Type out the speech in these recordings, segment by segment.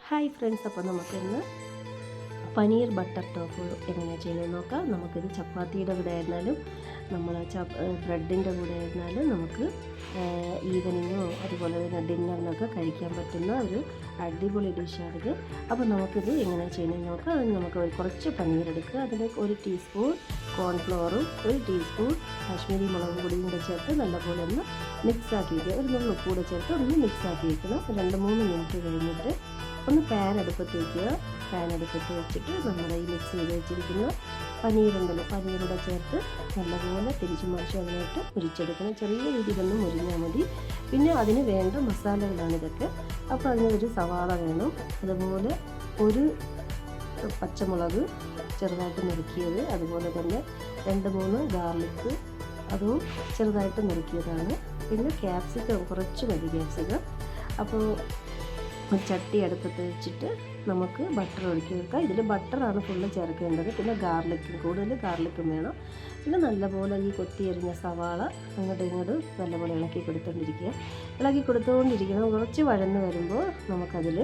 Hi friends, അപ്പോൾ നമുക്കിന്ന് paneer butter ToF എങ്ങനെയാണ് ചെയ്യുന്നത് നോക്കാം. നമുക്കിത് ചപ്പാത്തിയുടെ കൂടെ ആയിരുന്നാലും നമ്മൾ ബ്രെഡിൻ്റെ കൂടെ ആയിരുന്നാലും നമുക്ക് ഈവനിങ്ങോ അതുപോലെ തന്നെ ഡിന്നറിനൊക്കെ കഴിക്കാൻ പറ്റുന്ന ഒരു അടിപൊളി ഡിഷാണിത്. അപ്പോൾ നമുക്കിത് എങ്ങനെയാണ് ചെയ്യുന്നത് നോക്കാം. അതിന് നമുക്ക് കുറച്ച് പനീർ എടുക്കുക. അതിലേക്ക് 1 ടീസ്പൂൺ കോൺഫ്ലവറും 1 ടീസ്പൂൺ കാശ്മീരി മുളക് പൊടിയും കൂടെ ചേർത്ത് നല്ലപോലെ ഒന്ന് മിക്സാക്കി വയ്ക്കുക. ഒരു നുള്ളു കൂടെ ചേർത്ത് ഒന്ന് മിക്സാക്കി വയ്ക്കണം. 2-3 മിനിറ്റ് കഴിഞ്ഞിട്ട് ഒന്ന് പാൻ അടുപ്പത്ത് വയ്ക്കുക. പാൻ അടുപ്പത്ത് വെച്ചിട്ട് നമ്മുടെ ഈ മിക്സ് ചെയ്ത് വെച്ചിരിക്കുന്ന പനീറുണ്ടല്ലോ, പനീറൂടെ ചേർത്ത് നല്ലപോലെ തിരിച്ചു മറിച്ച് അതിനായിട്ട് മുരിച്ചെടുക്കണം. ചെറിയ രീതിയിലൊന്ന് മുരിഞ്ഞാൽ മതി. പിന്നെ അതിന് വേണ്ട മസാലകളാണ് ഇതൊക്കെ. അപ്പോൾ അതിന് ഒരു സവാള വേണം, അതുപോലെ ഒരു പച്ചമുളക് ചെറുതായിട്ട് നുറുക്കിയത്, അതുപോലെ തന്നെ 2-3 ഗാർലിക്ക് അതും ചെറുതായിട്ട് നുറുക്കിയതാണ്. പിന്നെ ക്യാപ്സിക്കം കുറച്ച് മതി ക്യാപ്സിക്കം. അപ്പോൾ ഒരു ചട്ടി അടുപ്പത്ത് വെച്ചിട്ട് നമുക്ക് ബട്ടർ ഒഴിക്കി വെക്കാം. ഇതിൽ ബട്ടറാണ് ഫുള്ള് ചേർക്കേണ്ടത്. പിന്നെ കൂടുതൽ ഗാർലിക്കും വേണം. പിന്നെ നല്ലപോലെ ഈ കൊത്തി എറിഞ്ഞ സവാള അങ്ങോട്ടും ഇങ്ങോട്ടും നല്ലപോലെ ഇളക്കി കൊടുത്തുകൊണ്ടിരിക്കണം. കുറച്ച് വഴന്ന് വരുമ്പോൾ നമുക്കതിൽ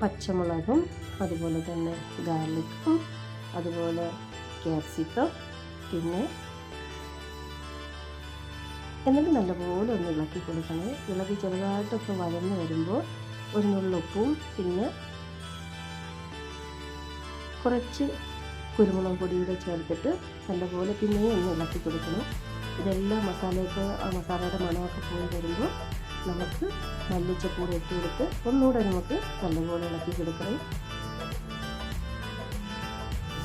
പച്ചമുളകും അതുപോലെ തന്നെ ഗാർലിക്കും അതുപോലെ ക്യാപ്സിക്കം പിന്നെ എന്നിട്ട് നല്ലപോലെ ഒന്ന് ഇളക്കി കൊടുക്കണം. ഇളക്കി ചെറുതായിട്ടൊക്കെ വഴന്ന് വരുമ്പോൾ ഒരു നുള്ളുപ്പും പിന്നെ കുറച്ച് കുരുമുളക് പൊടിയുടെ ചേർത്തിട്ട് നല്ലപോലെ പിന്നെയും ഒന്ന് ഇളക്കി കൊടുക്കണം. ഇതെല്ലാം മസാലയുടെ മണമൊക്കെ പോയി വരുമ്പോൾ നമുക്ക് മല്ലിച്ചപ്പൂടെ ഇട്ട് കൊടുത്ത് ഒന്നുകൂടെ നമുക്ക് നല്ലപോലെ ഇളക്കി കൊടുക്കണം.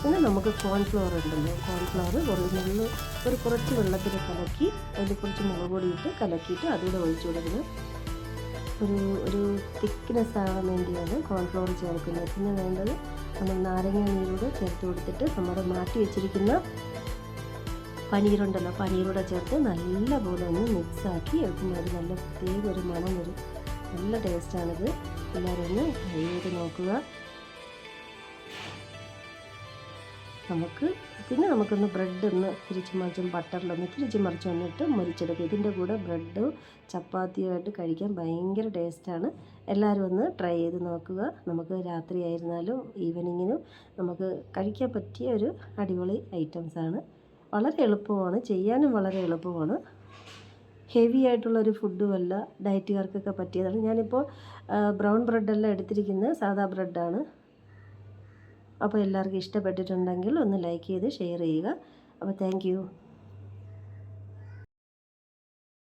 പിന്നെ നമുക്ക് കോൺഫ്ലവർ ഉണ്ടല്ലോ, കോൺഫ്ലവർ കുറച്ച് വെള്ളത്തിൽ കലക്കി അതിൽ കുറച്ച് മുളക് പൊടി ഇട്ട് കലക്കിയിട്ട് അതുകൂടെ ഒഴിച്ചു കൊടുക്കണം. ഒരു തിക്നെസ് ആവാൻ വേണ്ടിയാണ് കോൺഫ്ലവർ ചേർക്കുന്നത്. പിന്നെ വേണ്ടത് നമ്മൾ നാരങ്ങ നീരൂടെ ചേർത്ത് കൊടുത്തിട്ട് നമ്മുടെ മാറ്റി വെച്ചിരിക്കുന്ന പനീറുണ്ടല്ലോ, പനീറൂടെ ചേർത്ത് നല്ലപോലെ ഒന്ന് മിക്സാക്കി എടുക്കുന്ന ഒരു നല്ല പ്രത്യേക ഒരു മണം വരും. നല്ല ടേസ്റ്റാണിത്. എല്ലാവരും ഒന്ന് ട്രൈ ചെയ്ത് നോക്കുക. നമുക്കൊന്ന് ബ്രെഡ് ഒന്ന് തിരിച്ച് മറിച്ചും ബട്ടറിലൊന്ന് തിരിച്ച് മറിച്ച് വന്നിട്ട് മുരിച്ചെടുക്കും. ഇതിൻ്റെ കൂടെ ബ്രെഡോ ചപ്പാത്തിയോ ആയിട്ട് കഴിക്കാൻ ഭയങ്കര ടേസ്റ്റാണ്. എല്ലാവരും ഒന്ന് ട്രൈ ചെയ്ത് നോക്കുക. നമുക്ക് രാത്രി ആയിരുന്നാലും ഈവനിങ്ങിനും നമുക്ക് കഴിക്കാൻ പറ്റിയ ഒരു അടിപൊളി ഐറ്റംസാണ്. വളരെ എളുപ്പമാണ്, ചെയ്യാനും വളരെ എളുപ്പമാണ്. ഹെവി ആയിട്ടുള്ളൊരു ഫുഡുമല്ല, ഡയറ്റുകാർക്കൊക്കെ പറ്റിയതാണ്. ഞാനിപ്പോൾ ബ്രൗൺ ബ്രെഡല്ല എടുത്തിരിക്കുന്നത്, സാദാ ബ്രെഡാണ്. അപ്പോൾ എല്ലാവർക്കും ഇഷ്ടപ്പെട്ടിട്ടുണ്ടെങ്കിൽ ഒന്ന് ലൈക്ക് ചെയ്ത് ഷെയർ ചെയ്യുക. അപ്പോൾ താങ്ക് യു.